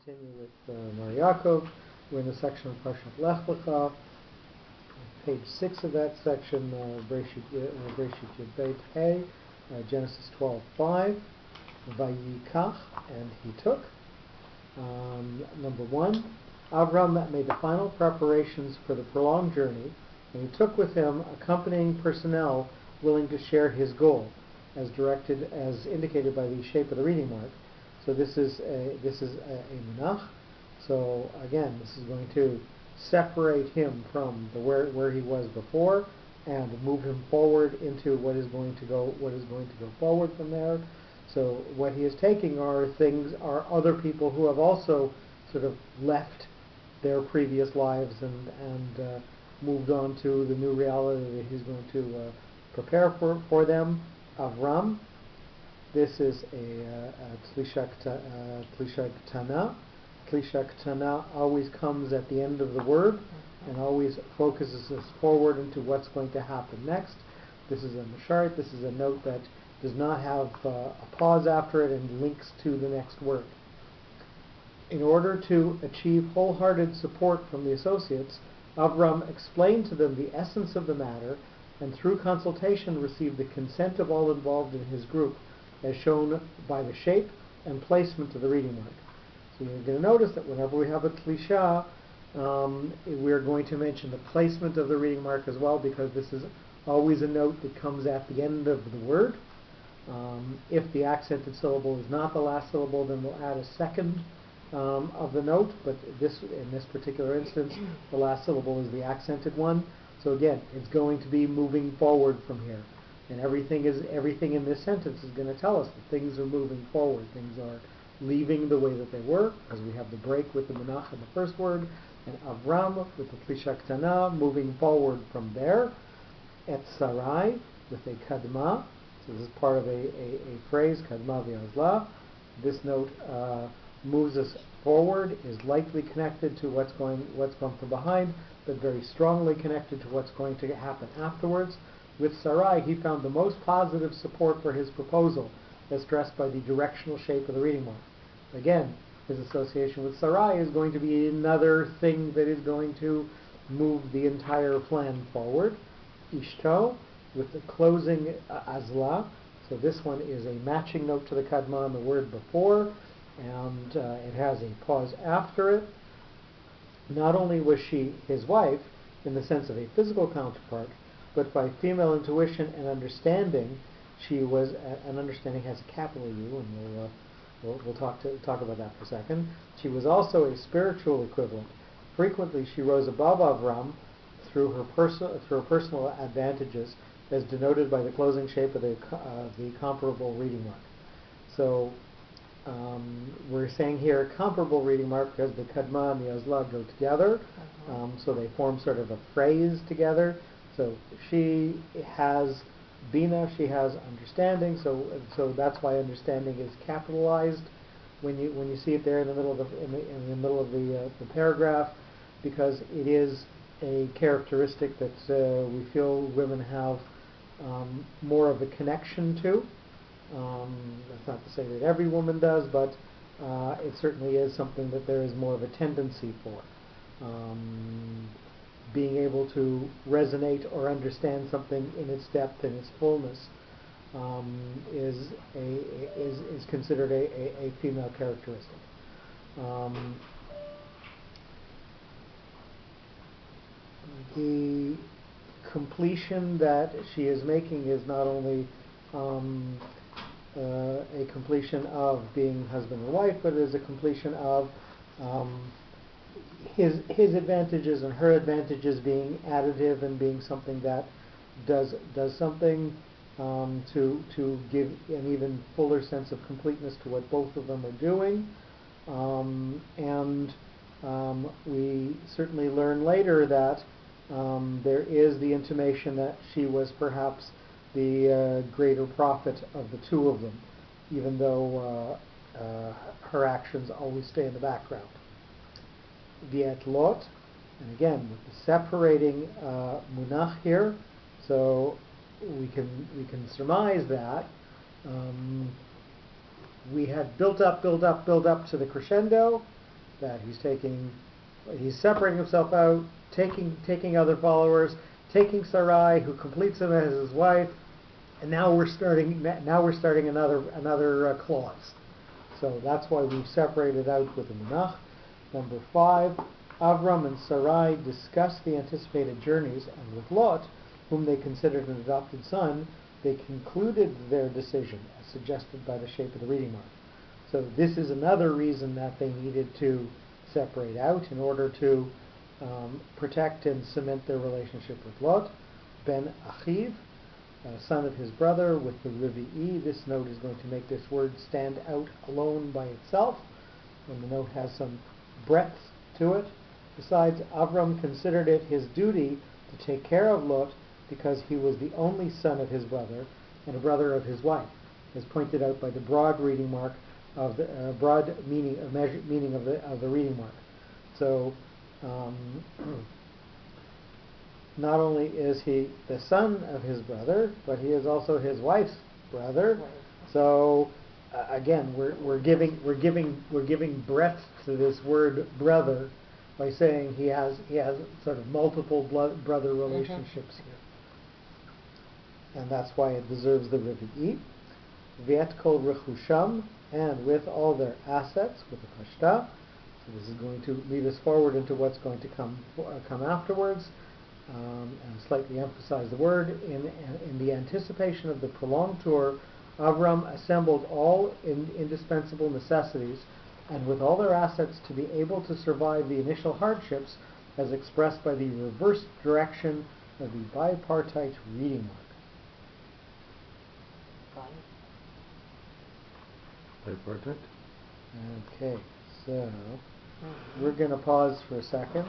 continue with Mareh Yaakov. We're in the section of Parshat Lech Lecha, page 6 of that section, Bereshit Yud Beit Hey, Genesis 12:5, Vayikach, and he took. Number 1, Avram made the final preparations for the prolonged journey, and he took with him accompanying personnel willing to share his goal, as indicated by the shape of the reading mark. So this is a munach. So again, this is going to separate him from where he was before and move him forward into what is going to go forward from there. So what he is taking are other people who have also sort of left their previous lives and moved on to the new reality that he's going to prepare for them. Avram. This is a Tlisha Ktana. Tlisha Ktana always comes at the end of the word and always focuses us forward into what's going to happen next. This is a Masharit. This is a note that does not have a pause after it and links to the next word. In order to achieve wholehearted support from the associates, Avram explained to them the essence of the matter and through consultation received the consent of all involved in his group, as shown by the shape and placement of the reading mark. So you're going to notice that whenever we have a tlisha, we're going to mention the placement of the reading mark as well, because this is always a note that comes at the end of the word. If the accented syllable is not the last syllable, then we'll add a second of the note, but in this particular instance, the last syllable is the accented one. So again, it's going to be moving forward from here. And everything in this sentence is going to tell us that things are moving forward. Things are leaving the way that they were, as we have the break with the munach in the first word, and Avram with the Tlisha Ktana moving forward from there. Et Sarai with a kadma. So this is part of a phrase, kadma v'yazla. This note moves us forward, is likely connected to what's come from behind, but very strongly connected to what's going to happen afterwards. With Sarai, he found the most positive support for his proposal, as stressed by the directional shape of the reading mark. Again, his association with Sarai is going to be another thing that is going to move the entire plan forward. Ishto, with the closing azla. So this one is a matching note to the kadma in the word before, and it has a pause after it. Not only was she his wife in the sense of a physical counterpart, but by female intuition and understanding, she was, and understanding has a capital U, and we'll talk about that for a second. She was also a spiritual equivalent. Frequently, she rose above Avram through her personal advantages, as denoted by the closing shape of the comparable reading mark. So we're saying here comparable reading mark because the kadma and the azla go together, so they form sort of a phrase together. So she has bina, she has understanding. So that's why understanding is capitalized when you see it there in the middle of the paragraph, because it is a characteristic that we feel women have more of a connection to. That's not to say that every woman does, but it certainly is something that there is more of a tendency for. Being able to resonate or understand something in its depth and its fullness is considered a female characteristic. The completion that she is making is not only a completion of being husband and wife, but it is a completion of his advantages and her advantages being additive and being something that does something to give an even fuller sense of completeness to what both of them are doing. And we certainly learn later that there is the intimation that she was perhaps the greater prophet of the two of them, even though her actions always stay in the background. Viet lot, and again with the separating munach here, so we can surmise that we had built up to the crescendo, that he's separating himself out, taking other followers, taking Sarai, who completes him as his wife, and now we're starting another clause. So that's why we've separated out with the Munach. Number 5, Avram and Sarai discuss the anticipated journeys, and with Lot, whom they considered an adopted son, they concluded their decision, as suggested by the shape of the reading mark. So this is another reason that they needed to separate out in order to protect and cement their relationship with Lot. Ben Achiv, son of his brother, with the Rivi'i. This note is going to make this word stand out alone by itself, and the note has some breadth to it. Besides, Avram considered it his duty to take care of Lot because he was the only son of his brother and a brother of his wife, as pointed out by the broad reading mark of the broad meaning of the reading mark. So, not only is he the son of his brother, but he is also his wife's brother. Right. So, again, we're giving breadth to this word brother by saying he has sort of multiple brother relationships here, and that's why it deserves the Rivi'i. V'et kol rechusham, and with all their assets, with the pashta. So this is going to lead us forward into what's going to come afterwards, and slightly emphasize the word. In the anticipation of the prolonged tour, Avram assembled all indispensable necessities, and with all their assets to be able to survive the initial hardships, as expressed by the reverse direction of the bipartite reading mark. Bipartite? Okay, so we're going to pause for a second.